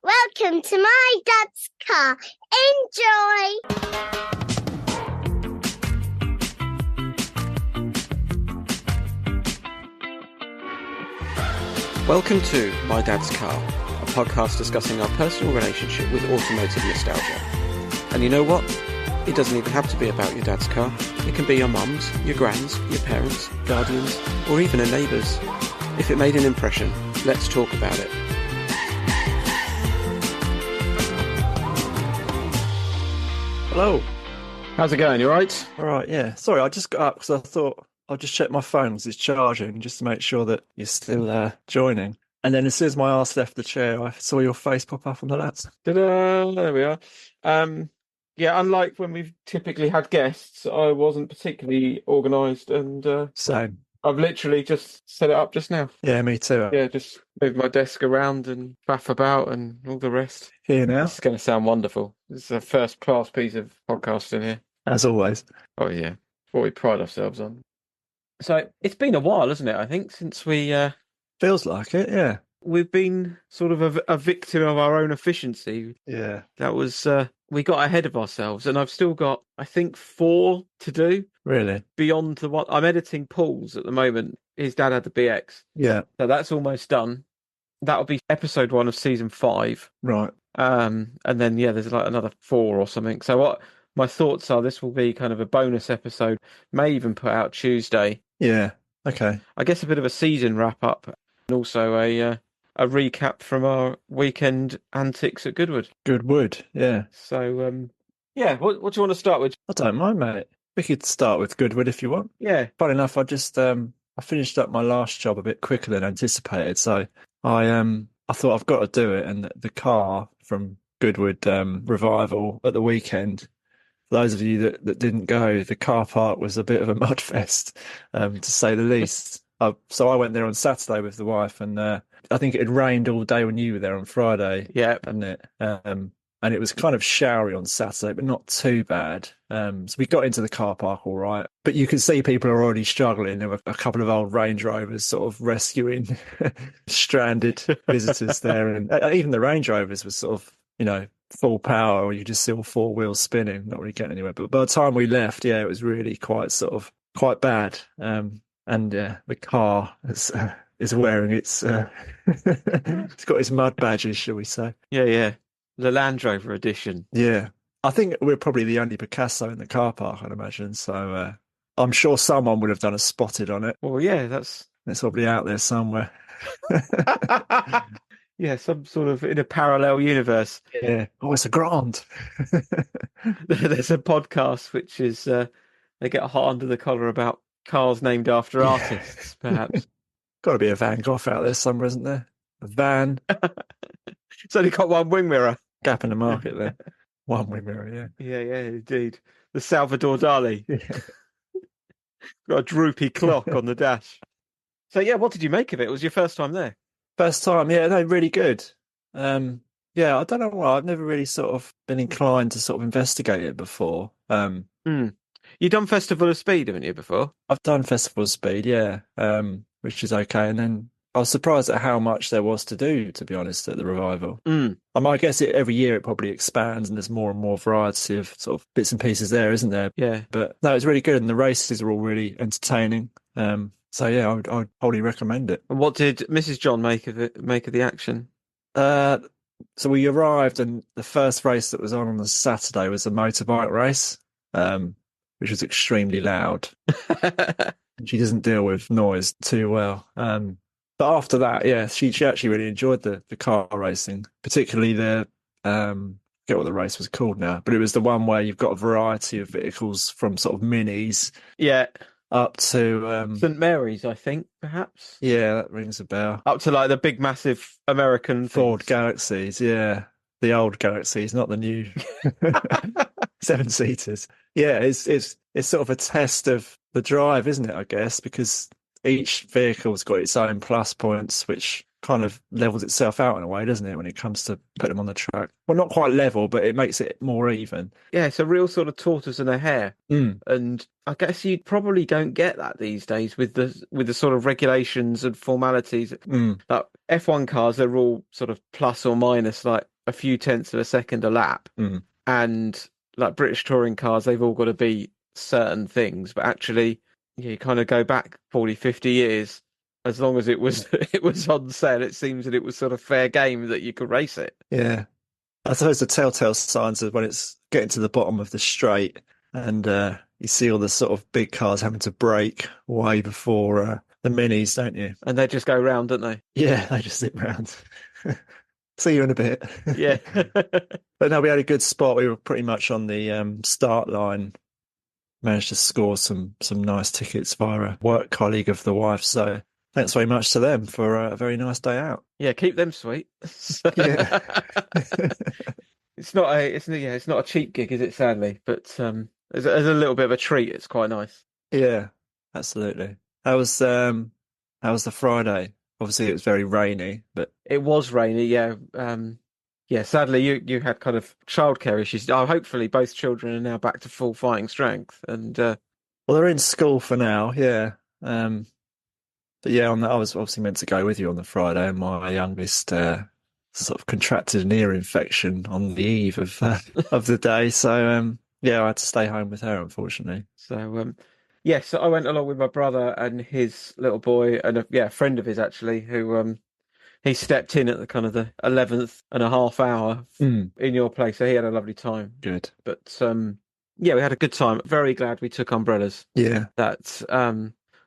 Welcome to my dad's car. Enjoy! Welcome to My Dad's Car, a podcast discussing our personal relationship with automotive nostalgia. And you know what? It doesn't even have to be about your dad's car. It can be your mum's, your grand's, your parents', guardians, or even a neighbour's. If it made an impression, let's talk about it. Hello. How's it going? You alright? All right, yeah. Sorry, I just got up because I thought I'll just check my phone because it's charging just to make sure that you're still joining. And then as soon as my arse left the chair, I saw your face pop up on the lads. Ta-da! There we are. Yeah, unlike when we've typically had guests, I wasn't particularly organised and Same. I've literally just set it up just now. Yeah, me too. Yeah, just move my desk around and faff about and all the rest. Here now, This is going to sound wonderful. This is a first-class piece of podcasting here. as always. Oh, yeah. What we pride ourselves on. So, it's been a while, hasn't it, I think, since Feels like it, yeah. we've been sort of a victim of our own efficiency. Yeah. That was... we got ahead of ourselves, and I've still got, I think, 4 to do Really? beyond the one. I'm editing Paul's at the moment. His dad had the BX. Yeah. So that's almost done. That'll be episode 1 of season 5. Right. And then, yeah, there's like another 4 or something. So what my thoughts are, this will be kind of a bonus episode, may even put out Tuesday. Yeah. Okay. I guess a bit of a season wrap up and also a recap from our weekend antics at Goodwood. Goodwood. Yeah. So, yeah, what do you want to start with? I don't mind, mate. We could start with Goodwood if you want. Yeah. Funny enough, I just I finished up my last job a bit quicker than anticipated, so I thought I've got to do it. And the car from Goodwood Revival at the weekend, for those of you that didn't go, the car park was a bit of a mud fest, to say the least. So I went there on Saturday with the wife, and I think it had rained all day when you were there on Friday. Yeah. Hadn't it? And it was kind of showery on Saturday, but not too bad. So we got into the car park all right. But you could see people are already struggling. There were a couple of old Range Rovers sort of rescuing stranded visitors there. And even the Range Rovers were sort of, full power, or you just see all 4 wheels spinning, not really getting anywhere. But by the time we left, yeah, it was really quite bad. And the car is wearing its, it's got its mud badges, shall we say. Yeah. The Land Rover edition. Yeah. I think we're probably the only Picasso in the car park, I'd imagine. So I'm sure someone would have done a spotted on it. Well, yeah, it's probably out there somewhere. Yeah, some sort of in a parallel universe. Yeah. Oh, it's a grand. There's a podcast which is they get hot under the collar about cars named after artists, perhaps. Got to be a Van Gogh out there somewhere, isn't there? A van. It's only got one wing mirror. Gap in the market there. One wing mirror, yeah. Yeah, indeed. The Salvador Dali. Yeah. Got a droopy clock on the dash. So, yeah, what did you make of it? It was your first time there. First time, yeah, no, really good. Yeah, I don't know why. I've never really sort of been inclined to sort of investigate it before. You've done Festival of Speed, haven't you, before? I've done Festival of Speed, yeah, which is okay. And then I was surprised at how much there was to do, to be honest, at the Revival. I guess every year it probably expands and there's more and more variety of sort of bits and pieces there, isn't there? Yeah. But no, it's really good, and the races are all really entertaining. So yeah, I would wholly recommend it. And what did Mrs. John make of the action? So we arrived, and the first race that was on the Saturday was a motorbike race, which was extremely loud. She doesn't deal with noise too well. But after that, yeah, she actually really enjoyed the car racing, particularly the I forget what the race was called now, but it was the one where you've got a variety of vehicles from sort of minis, Yeah, up to St Mary's, I think, perhaps. Yeah, that rings a bell. Up to like the big, massive American Ford things. Galaxies, yeah, the old Galaxies, not the new 7-seaters. Yeah, it's sort of a test of the drive, isn't it? I guess because each vehicle's got its own plus points, which kind of levels itself out in a way, doesn't it, when it comes to putting them on the track? Well, not quite level, but it makes it more even. Yeah, it's a real sort of tortoise and a hare. Mm. And I guess you probably don't get that these days with the sort of regulations and formalities. Mm. Like F1 cars, they're all sort of plus or minus like a few tenths of a second a lap. Mm. And like British touring cars, they've all got to be certain things. But actually, you kind of go back 40, 50 years. As long as it was on sale, it seems that it was sort of fair game that you could race it. Yeah. I suppose the telltale signs is when it's getting to the bottom of the straight and you see all the sort of big cars having to brake way before the minis, don't you? And they just go round, don't they? Yeah, they just zip round. See you in a bit. Yeah. But no, we had a good spot. We were pretty much on the start line. Managed to score some nice tickets via a work colleague of the wife. So thanks very much to them for a very nice day out. Yeah, keep them sweet. Yeah. It's not a cheap gig, is it? Sadly, but as a little bit of a treat, it's quite nice. Yeah, absolutely. How was the Friday? Obviously, it was very rainy, but It was rainy. Yeah, yeah. Sadly, you had kind of childcare issues. Oh, hopefully, both children are now back to full fighting strength, and well, they're in school for now. Yeah. But yeah, I was obviously meant to go with you on the Friday, and my youngest sort of contracted an ear infection on the eve of the day. So yeah, I had to stay home with her, unfortunately. so yes, so I went along with my brother and his little boy, and a friend of his actually, who he stepped in at the kind of the 11th and a half hour in your place, so he had a lovely time. Good. But yeah, we had a good time. Very glad we took umbrellas. Yeah. That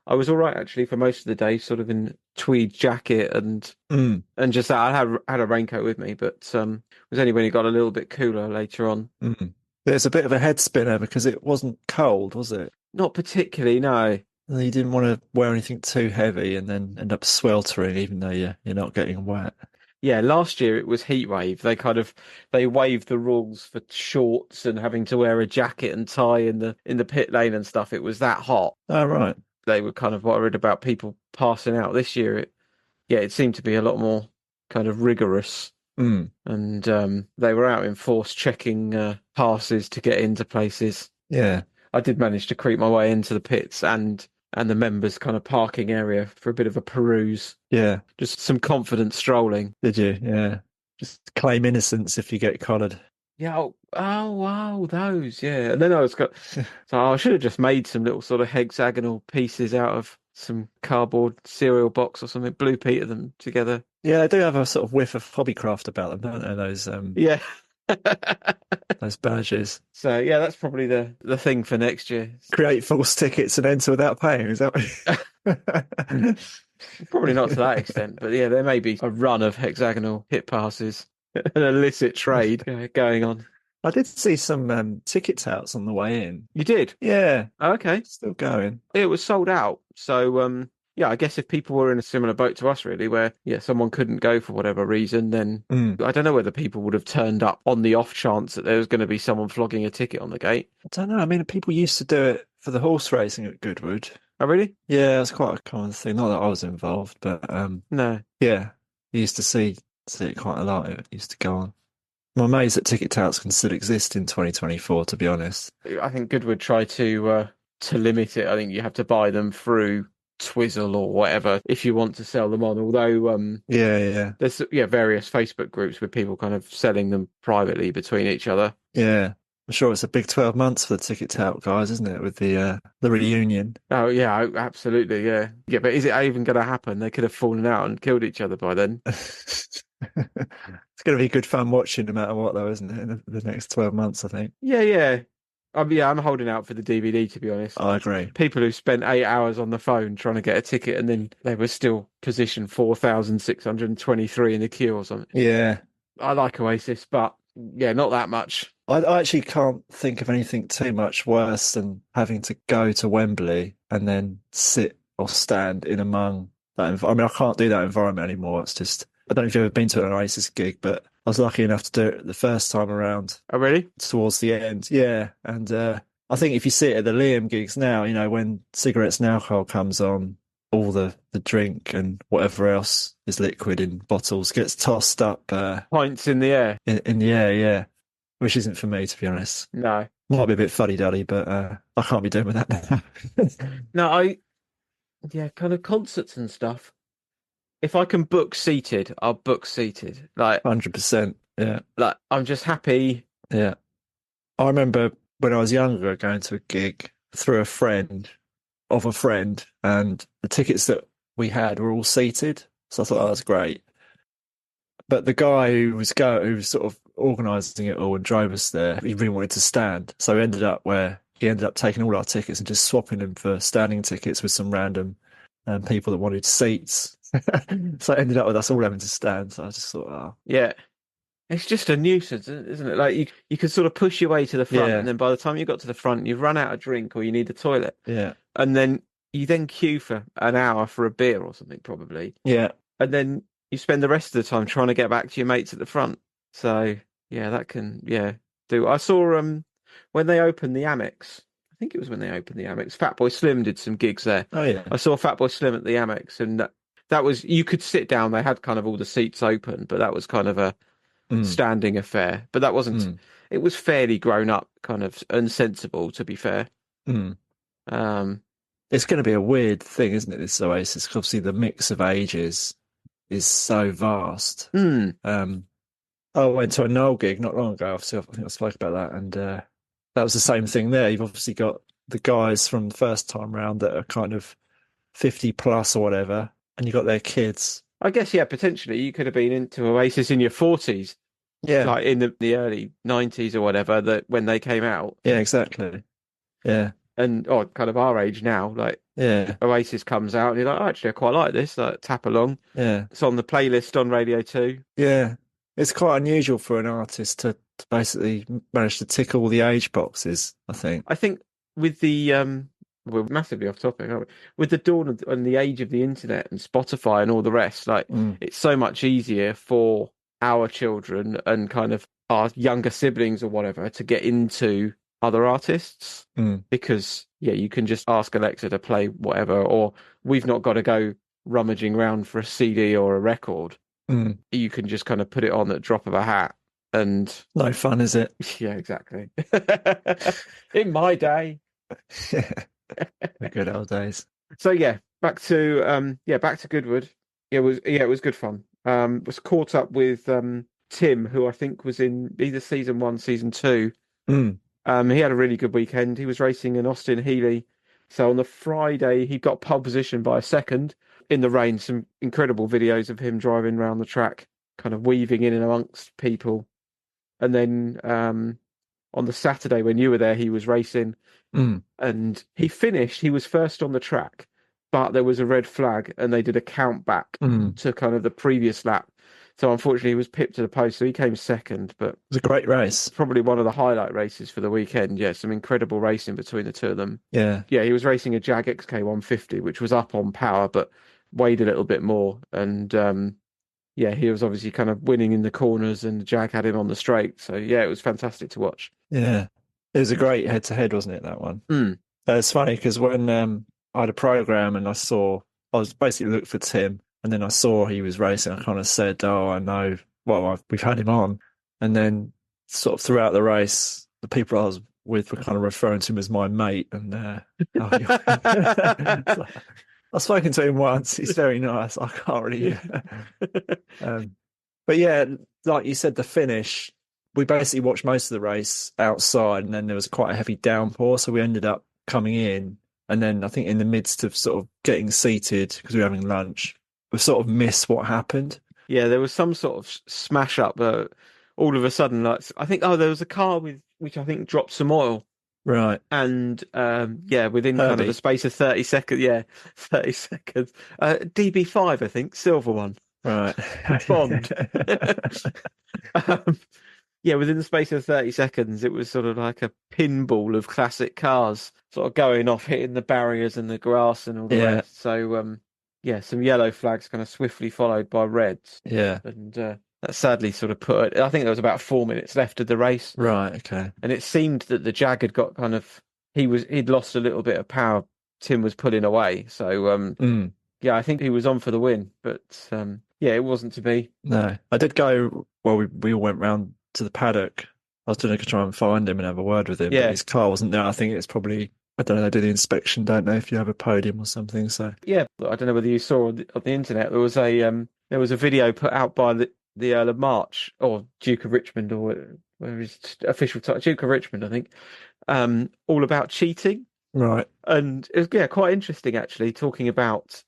I was all right actually for most of the day, sort of in tweed jacket and just that. I had a raincoat with me, but it was only when it got a little bit cooler later on. There's a bit of a head spinner because it wasn't cold, was it? Not particularly, no. You didn't want to wear anything too heavy and then end up sweltering, even though you're not getting wet. Yeah, last year it was heat wave. They waived the rules for shorts and having to wear a jacket and tie in the pit lane and stuff. It was that hot. Oh, right. They were kind of worried about people passing out. This year, it seemed to be a lot more kind of rigorous. And they were out in force checking passes to get into places. Yeah. I did manage to creep my way into the pits and the members' kind of parking area for a bit of a peruse. Yeah. Just some confident strolling. Did you? Yeah. Just claim innocence if you get collared. Yeah. Oh, wow, those. Yeah. And then so I should have just made some little sort of hexagonal pieces out of some cardboard cereal box or something, blue peter them together. Yeah, they do have a sort of whiff of hobbycraft about them, don't they? Those yeah. those badges. So yeah, that's probably the thing for next year. Create false tickets and enter without paying. Is that what... Probably not to that extent, but yeah, there may be a run of hexagonal hit passes, an illicit trade going on. I did see some ticket touts on the way in. You did? Yeah. Oh, okay. Still going. It was sold out. So yeah, I guess if people were in a similar boat to us, really, where someone couldn't go for whatever reason, then I don't know whether people would have turned up on the off chance that there was going to be someone flogging a ticket on the gate. I don't know. I mean, people used to do it for the horse racing at Goodwood. Oh, really? Yeah, it's quite a common thing. Not that I was involved, but no. Yeah, you used to see it quite a lot. It used to go on. I'm amazed that ticket touts can still exist in 2024, to be honest. I think Goodwood tried to limit it. I think you have to buy them through Twizzle or whatever if you want to sell them on. Although there's various Facebook groups with people kind of selling them privately between each other. Yeah, I'm sure it's a big 12 months for the ticket tout guys, isn't it? With the reunion. Oh yeah, absolutely, yeah. But is it even going to happen? They could have fallen out and killed each other by then. It's going to be good fun watching, no matter what, though, isn't it? In the next 12 months, I think. Yeah. I'm holding out for the DVD, to be honest. I agree. People who spent 8 hours on the phone trying to get a ticket and then they were still position 4,623 in the queue or something. Yeah. I like Oasis, but yeah, not that much. I actually can't think of anything too much worse than having to go to Wembley and then sit or stand in among that. I mean, I can't do that environment anymore. It's just, I don't know if you've ever been to an Oasis gig, but I was lucky enough to do it the first time around. Oh, really? Towards the end, yeah. And I think if you see it at the Liam gigs now, when Cigarettes and Alcohol comes on, all the drink and whatever else is liquid in bottles gets tossed up Pints in the air. in the air, yeah, which isn't for me, to be honest. No. Might be a bit fuddy-duddy, but I can't be doing with that now. No, kind of concerts and stuff. If I can book seated, I'll book seated. Like 100%, yeah. Like I'm just happy. Yeah. I remember when I was younger going to a gig through a friend of a friend, and the tickets that we had were all seated. So I thought that was great. But the guy who was sort of organising it all and drove us there, he really wanted to stand. So he ended up taking all our tickets and just swapping them for standing tickets with some random people that wanted seats. So it ended up with us all having to stand. So I just thought, oh. Yeah. It's just a nuisance, isn't it? Like you could sort of push your way to the front, and then by the time you got to the front, you've run out of drink or you need the toilet. Yeah. And then you queue for an hour for a beer or something, probably. Yeah. And then you spend the rest of the time trying to get back to your mates at the front. So yeah, that can do. I saw when they opened the Amex. I think it was when they opened the Amex. Fatboy Slim did some gigs there. Oh yeah. I saw Fatboy Slim at the Amex, and that was, you could sit down. They had kind of all the seats open, but that was kind of a standing affair. But that wasn't. It was fairly grown up, kind of, and sensible, to be fair. It's going to be a weird thing, isn't it? This Oasis, 'cause obviously the mix of ages is so vast. I went to a Noel gig not long ago. Obviously, I think I spoke about that, and that was the same thing there. You've obviously got the guys from the first time round that are kind of 50 plus or whatever, and you got their kids. I guess, yeah, potentially you could have been into Oasis in your 40s. Yeah. Like in the early 90s or whatever, that when they came out. Yeah, exactly. Yeah. And kind of our age now, like Oasis comes out and you're like, oh, actually I quite like this, like tap along. Yeah. It's on the playlist on Radio 2. Yeah. It's quite unusual for an artist to basically manage to tick all the age boxes, I think. I think with the we're massively off topic, aren't we? With the dawn of, and the age of the internet and Spotify and all the rest, like it's so much easier for our children and kind of our younger siblings or whatever to get into other artists because you can just ask Alexa to play whatever, or we've not got to go rummaging around for a CD or a record. You can just kind of put it on at the drop of a hat, and no fun, is it? Yeah, exactly. In my day. The good old days. So back to Goodwood. It was good fun. Was caught up with Tim, who I think was in either season 1, season 2. He had a really good weekend. He was racing an Austin Healey. So on the Friday, he got pole position by a second in the rain. Some incredible videos of him driving around the track, kind of weaving in and amongst people. And then on the Saturday, when you were there, he was racing and he finished. He was first on the track, but there was a red flag and they did a count back to kind of the previous lap. So unfortunately, he was pipped to the post, so he came second. But it was a great race. Probably one of the highlight races for the weekend. Yeah, some incredible racing between the two of them. Yeah. Yeah, he was racing a Jag XK 150, which was up on power, but weighed a little bit more. And he was obviously kind of winning in the corners, and the Jag had him on the straight. So yeah, it was fantastic to watch. Yeah. It was a great head-to-head, wasn't it, that one? It's funny because when I had a program and I was basically looking for Tim, and then I saw he was racing, I kind of said, oh, I know, well, we've had him on. And then sort of throughout the race, the people I was with were kind of referring to him as my mate. And I've spoken to him once. He's very nice. I can't really... but yeah, like you said, the finish, we basically watched most of the race outside, and then there was quite a heavy downpour, so we ended up coming in, and then I think in the midst of sort of getting seated, because we were having lunch, we sort of missed what happened. Yeah, there was some sort of smash up. All of a sudden, like I think, there was a car which I think dropped some oil. Right. And within kind of the space of 30 seconds, 30 seconds. DB5, I think, silver one. Right. Bond. Within the space of 30 seconds, it was sort of like a pinball of classic cars sort of going off, hitting the barriers and the grass and all the rest. So, some yellow flags kind of swiftly followed by reds. Yeah. And that sadly sort of I think there was about 4 minutes left of the race. Right, okay. And it seemed that the Jag had got kind of, he'd lost a little bit of power. Tim was pulling away. So, Yeah, I think he was on for the win, but yeah, it wasn't to be. No, I did go. Well, we all went round to the paddock. I was going to try and find him and have a word with him, but Yeah. his car wasn't there. I think it's probably, I don't know, they do the inspection, don't they, if you have a podium or something. So Yeah, I don't know whether you saw on the internet there was a video put out by the Earl of March or Duke of Richmond or where his official title, Duke of Richmond, I think, all about cheating. right, And it was quite interesting actually, talking about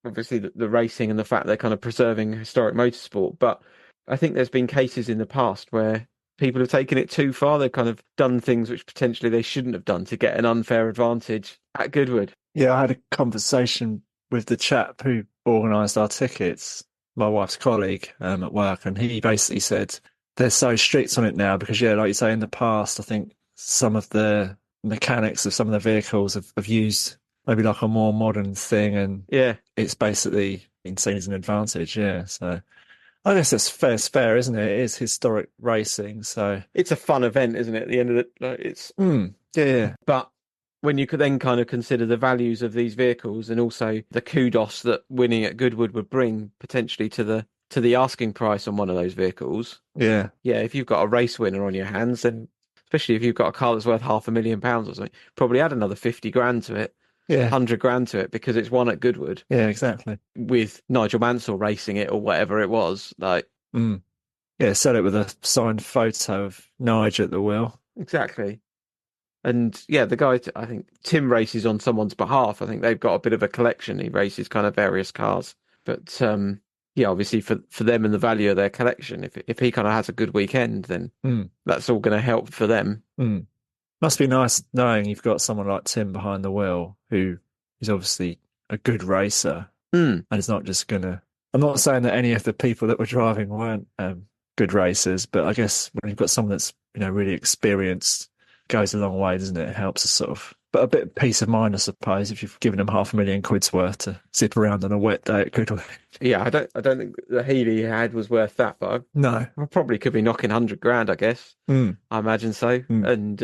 obviously the racing and the fact they're kind of preserving historic motorsport. But I think there's been cases in the past where people have taken it too far. They've kind of done things which potentially they shouldn't have done to get an unfair advantage at Goodwood. yeah, I had a conversation with the chap who organised our tickets, my wife's colleague at work, and he basically said they're so strict on it now because, yeah, like you say, in the past, I think some of the mechanics of some of the vehicles have used maybe like a more modern thing, and Yeah. it's basically been seen as an advantage. Yeah, so I guess it's fair, isn't it? It is historic racing, so It's a fun event, isn't it? At the end of it, it's yeah. but when you could then kind of consider the values of these vehicles and also the kudos that winning at Goodwood would bring potentially to the asking price on one of those vehicles. Yeah. Yeah, if you've got a race winner on your hands, then especially if you've got a car that's worth £500,000 or something, probably add another 50 grand to it, Yeah. 100 grand to it because it's won at Goodwood Yeah, exactly. with Nigel Mansell racing it or whatever it was. Yeah, sell it with a signed photo of Nigel at the wheel. Exactly. And yeah, the guy, I think Tim races on someone's behalf. I think they've got a bit of a collection. He races kind of various cars. But yeah, obviously for them and the value of their collection, if he kind of has a good weekend, then that's all going to help for them. Must be nice knowing you've got someone like Tim behind the wheel who is obviously a good racer and it's not just going to... I'm not saying that any of the people that were driving weren't good racers, but I guess when you've got someone that's really experienced, goes a long way, doesn't it? It helps us sort of... But a bit of peace of mind, I suppose, if you've given them £500,000 worth to zip around on a wet day at Goodwood. Yeah, I don't think the Healey he had was worth that, but No. I probably could be knocking 100 grand, I guess. I imagine so. And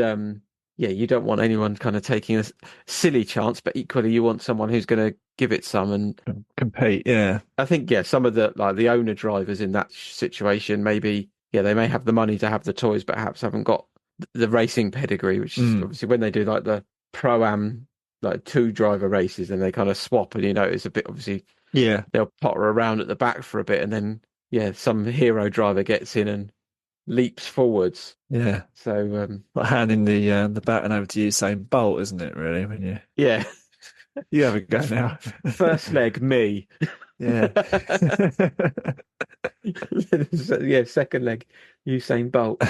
yeah, you don't want anyone kind of taking a silly chance, but equally you want someone who's going to give it some and compete. Yeah. I think, yeah, some of the owner drivers in that situation, maybe, yeah, they may have the money to have the toys, but perhaps haven't got the racing pedigree, which is obviously when they do like the Pro-Am, like 2-driver races, and they kind of swap and it's a bit, obviously, Yeah. they'll potter around at the back for a bit and then, yeah, some hero driver gets in and leaps forwards. Yeah. So, like handing the baton over to you, saying Bolt, isn't it, really? When yeah. you have a go now. First leg, me. Yeah. Yeah, second leg, Usain Bolt.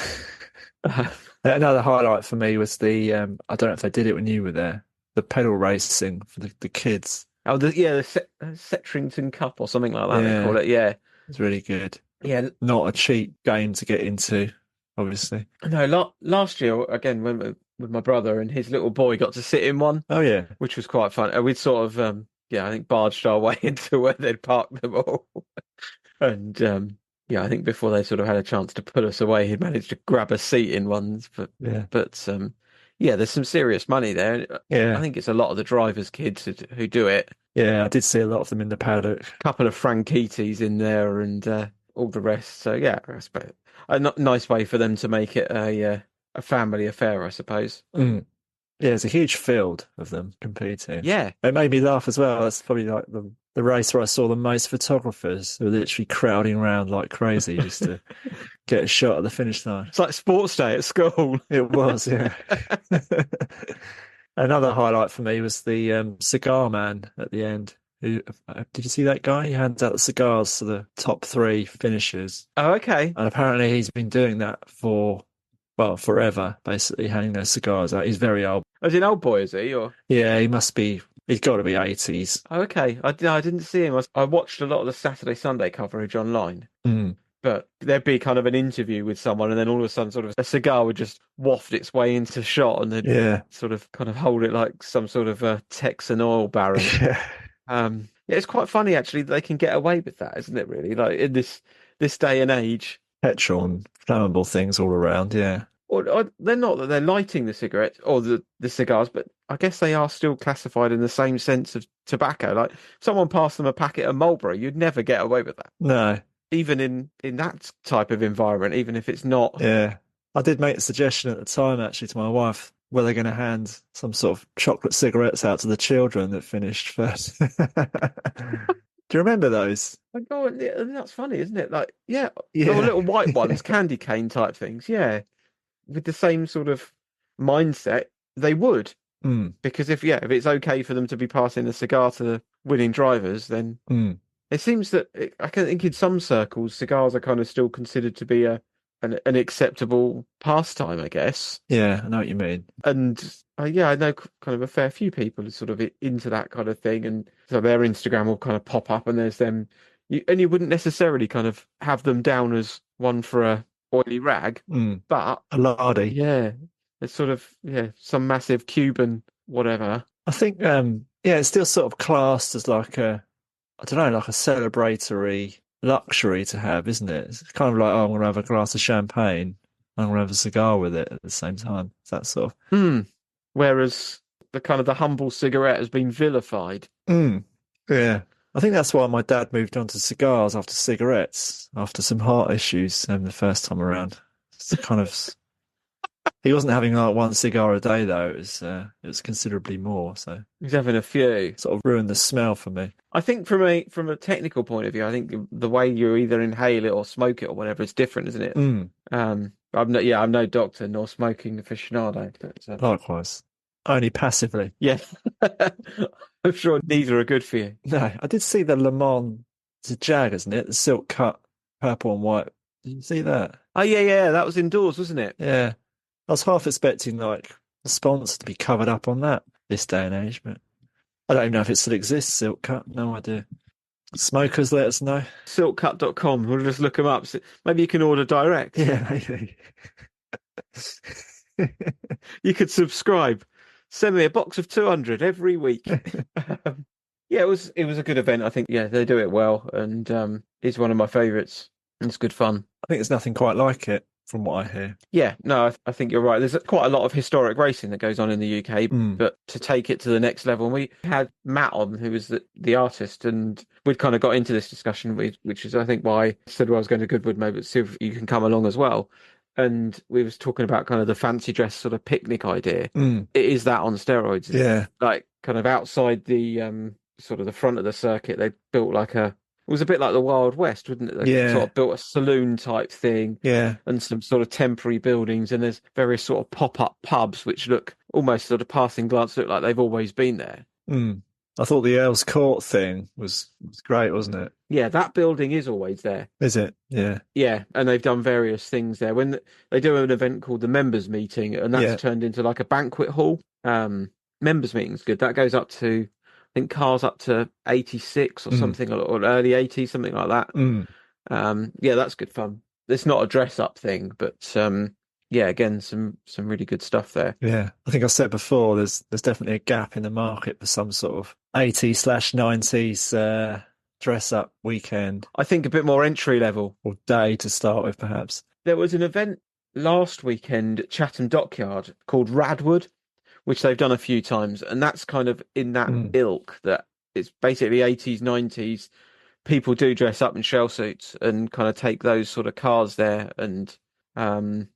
Another highlight for me was the I don't know if they did it when you were there, the pedal racing for the kids. Oh, the Setrington Cup or something like that Yeah. they call it. Yeah, It's really good. yeah. Not a cheap game to get into, obviously. No, last year again when with my brother and his little boy got to sit in one, Oh yeah. which was quite fun. And we'd sort of I think barged our way into where they'd parked them all, and yeah, I think before they sort of had a chance to put us away, he'd managed to grab a seat in ones. But yeah, there's some serious money there. Yeah. I think it's a lot of the drivers' kids who do it. Yeah, I did see a lot of them in the paddock. A couple of Franchitis in there and all the rest. So yeah, I suppose a nice way for them to make it a family affair, I suppose. Yeah, it's a huge field of them competing. Yeah. It made me laugh as well. That's probably like the race where I saw the most photographers who were literally crowding around like crazy just to get a shot at the finish line. It's like sports day at school. It was, yeah. Another highlight for me was the cigar man at the end. Did you see that guy? He hands out the cigars to the top 3 finishers. Oh, okay. And apparently he's been doing that for, well, forever, basically, handing those cigars out. He's very old. As in old boy, is he? Or Yeah, he's got to be 80s. oh, okay. I didn't see him. I watched a lot of the Saturday, Sunday coverage online. But there'd be kind of an interview with someone, and then all of a sudden, sort of a cigar would just waft its way into shot, and they'd sort of kind of hold it like some sort of a Texan oil baron. Yeah, it's quite funny actually. They can get away with that, isn't it? Really, like in this day and age. Petrol and flammable things all around. Yeah. Or they're not that they're lighting the cigarettes or the cigars, but I guess they are still classified in the same sense of tobacco. Like if someone passed them a packet of Marlboro, you'd never get away with that, No. even in that type of environment, even if it's not. Yeah. I did make a suggestion at the time, actually, to my wife, were they going to hand some sort of chocolate cigarettes out to the children that finished first? Do you remember those? Oh, and that's funny, isn't it? Like, yeah, Yeah. or little white ones, candy cane type things. Yeah, with the same sort of mindset, they would. Mm, Because if it's okay for them to be passing a cigar to the winning drivers, then mm. it seems that I can think in some circles, cigars are kind of still considered to be an acceptable pastime, I guess. Yeah, I know what you mean. And I know kind of a fair few people are sort of into that kind of thing, and so their Instagram will kind of pop up, and there's them, and you wouldn't necessarily kind of have them down as one for a oily rag, but A lardy. yeah, it's sort of some massive Cuban whatever. I think it's still sort of classed as like a, I don't know, like a celebratory luxury to have, isn't it? It's kind of like, oh, I'm going to have a glass of champagne. I'm going to have a cigar with it at the same time. It's that sort of. Whereas the kind of the humble cigarette has been vilified. Yeah. I think that's why my dad moved on to cigars after cigarettes, after some heart issues the first time around. It's kind of. He wasn't having like one cigar a day though. It was considerably more. So He's having a few. sort of ruined the smell for me. I think from a technical point of view, I think the way you either inhale it or smoke it or whatever is different, isn't it? I'm no doctor nor smoking aficionado. But, Likewise, only passively. yeah, I'm sure neither are good for you. No, I did see the Le Mans. It's a Jag, isn't it? The silk cut, purple and white. Did you see that? Oh yeah, that was indoors, wasn't it? Yeah, I was half expecting like the sponsor to be covered up on that this day and age, but I don't even know if it still exists. Silk cut, no idea. Smokers, let us know. Silkcut.com. We'll just look them up. So maybe you can order direct. Yeah, maybe. You could subscribe. Send me a box of 200 every week. Yeah, it was a good event. I think they do it well, and it's one of my favourites. It's good fun. I think there's nothing quite like it, from what I hear. Yeah, no, I think you're right. There's quite a lot of historic racing that goes on in the UK, but to take it to the next level, and we had Matt on, who was the artist, and we'd kind of got into this discussion, which is, I think, why I said I was going to Goodwood, maybe see if you can come along as well. And we was talking about kind of the fancy dress sort of picnic idea. It is that on steroids. Yeah. Like kind of outside the sort of the front of the circuit, they built it was a bit like the Wild West, wouldn't it? They sort of built a saloon type thing. Yeah. And some sort of temporary buildings, and there's various sort of pop-up pubs which look almost sort of passing glance look like they've always been there. I thought the Earl's Court thing was great, wasn't it? Yeah, that building is always there. Is it? Yeah. Yeah, and they've done various things there. When they do an event called the Members Meeting, and that's turned into like a banquet hall. Members Meeting's good. That goes up to, I think, cars up to 86 or something, or early 80s, something like that. Yeah, that's good fun. It's not a dress-up thing, but again, some really good stuff there. Yeah, I think I said before, there's definitely a gap in the market for some sort of 80s/90s dress-up weekend. I think a bit more entry level. Or day to start with, perhaps. There was an event last weekend at Chatham Dockyard called Radwood, which they've done a few times, and that's kind of in that ilk, that it's basically 80s, 90s. People do dress up in shell suits and kind of take those sort of cars there. And Paul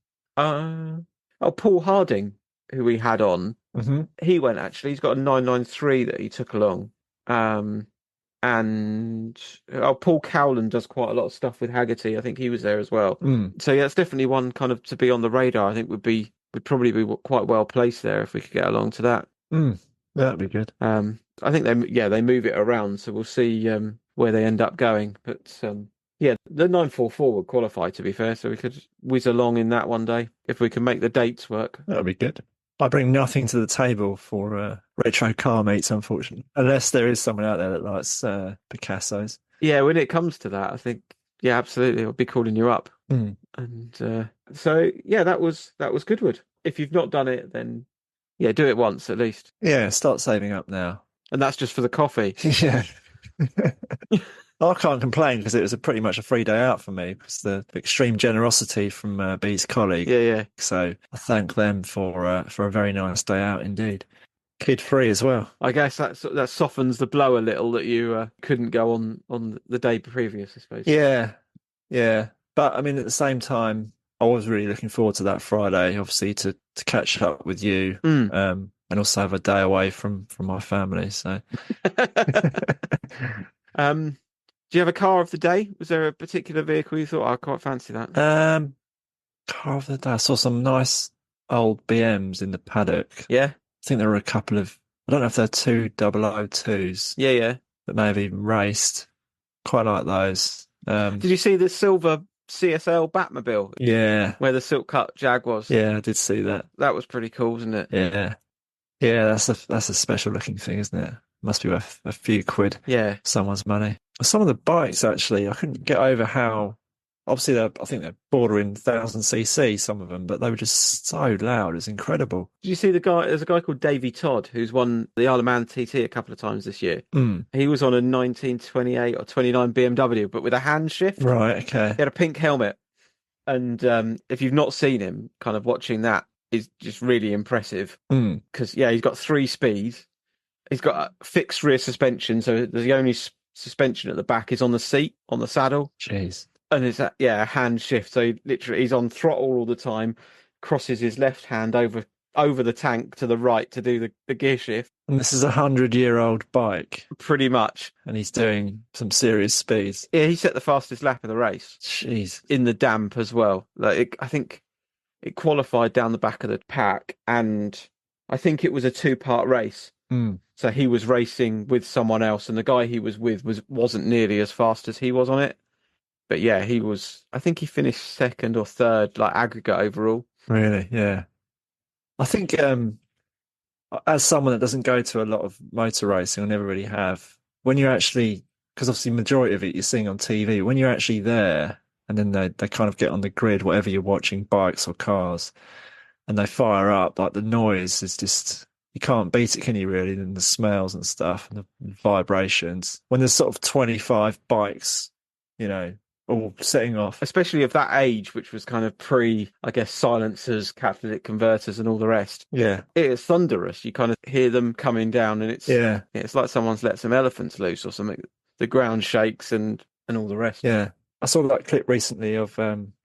Harding, who we had on, he went actually. He's got a 993 that he took along. And Paul Cowland does quite a lot of stuff with Haggerty. I think he was there as well. So yeah, it's definitely one kind of to be on the radar. I think would probably be quite well placed there if we could get along to that. That'd be good. I think they move it around, so we'll see where they end up going. But the 944 would qualify, to be fair, so we could whiz along in that one day if we can make the dates work. That'd be good. I bring nothing to the table for retro car meets, unfortunately, unless there is someone out there that likes Picassos. Yeah, when it comes to that, I think absolutely, I'll be calling you up. And so that was Goodwood. If you've not done it, then do it once at least. Yeah, start saving up now. And that's just for the coffee. Yeah. I can't complain because it was pretty much a free day out for me because the extreme generosity from B's colleague. Yeah. So I thank them for a very nice day out indeed. Kid free as well. I guess that softens the blow a little that you couldn't go on the day previous, I suppose. Yeah. But I mean, at the same time, I was really looking forward to that Friday, obviously, to catch up with you, and also have a day away from my family. So, do you have a car of the day? Was there a particular vehicle you thought, I quite fancy that? Car of the day. I saw some nice old BMs in the paddock. Yeah. I think there were a couple of, I don't know if they're 2002s. Yeah. That may have even raced. Quite like those. Did you see the silver CSL Batmobile? Yeah. Where the silk cut Jag was? Yeah, I did see that. That was pretty cool, wasn't it? Yeah. Yeah, that's a special looking thing, isn't it? Must be worth a few quid. Yeah. Someone's money. Some of the bikes, actually, I couldn't get over how, obviously, I think they're bordering 1,000cc, some of them, but they were just so loud. It's incredible. Did you see there's a guy called Davey Todd who's won the Isle of Man TT a couple of times this year. He was on a 1928 or 29 BMW, but with a hand shift. Right, okay. He had a pink helmet. And if you've not seen him, kind of watching that is just really impressive. Because, he's got 3 speeds. He's got a fixed rear suspension, so the only suspension at the back is on the seat, on the saddle. Jeez. And it's a hand shift. So he's on throttle all the time, crosses his left hand over the tank to the right to do the gear shift. And this is a 100-year-old bike. Pretty much. And he's doing some serious speeds. Yeah, he set the fastest lap of the race. Jeez. In the damp as well. I think it qualified down the back of the pack, and I think it was a 2-part race. So he was racing with someone else, and the guy he was with wasn't nearly as fast as he was on it. But yeah, I think he finished second or third, like aggregate overall. Really? Yeah. I think as someone that doesn't go to a lot of motor racing, I never really have, when you're actually, because obviously the majority of it you're seeing on TV, when you're actually there and then they kind of get on the grid, whatever you're watching, bikes or cars, and they fire up, like the noise is just, you can't beat it, can you really? And the smells and stuff and the vibrations. When there's sort of 25 bikes, all setting off. Especially of that age, which was kind of I guess, silencers, catalytic converters and all the rest. Yeah. It is thunderous. You kind of hear them coming down and it's like someone's let some elephants loose or something. The ground shakes and all the rest. Yeah. I saw that clip recently of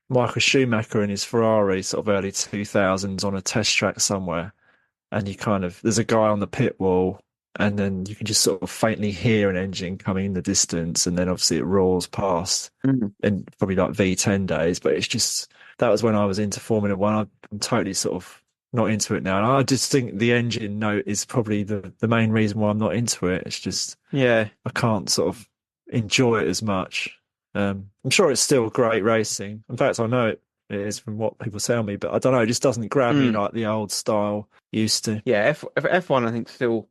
Michael Schumacher in his Ferrari, sort of early 2000s on a test track somewhere. And there's a guy on the pit wall, and then you can just sort of faintly hear an engine coming in the distance, and then obviously it roars past in probably like V10 days. But it's just, that was when I was into Formula One. I'm totally sort of not into it now. And I just think the engine note is probably the main reason why I'm not into it. It's just, I can't sort of enjoy it as much. I'm sure it's still great racing. In fact, I know it is from what people tell me, but I don't know, it just doesn't grab me like the old style used to. Yeah, F1 I think still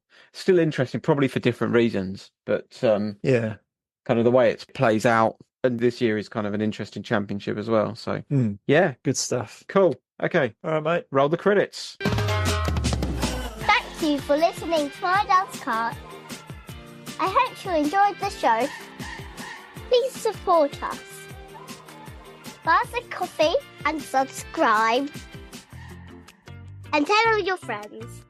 interesting, probably for different reasons, but kind of the way it plays out, and this year is kind of an interesting championship as well. So yeah, good stuff. Cool. Okay, all right, mate. Roll the credits. Thank you for listening to My Dad's Car. I hope you enjoyed the show. Please support us. Buy us a coffee and subscribe. And tell all your friends.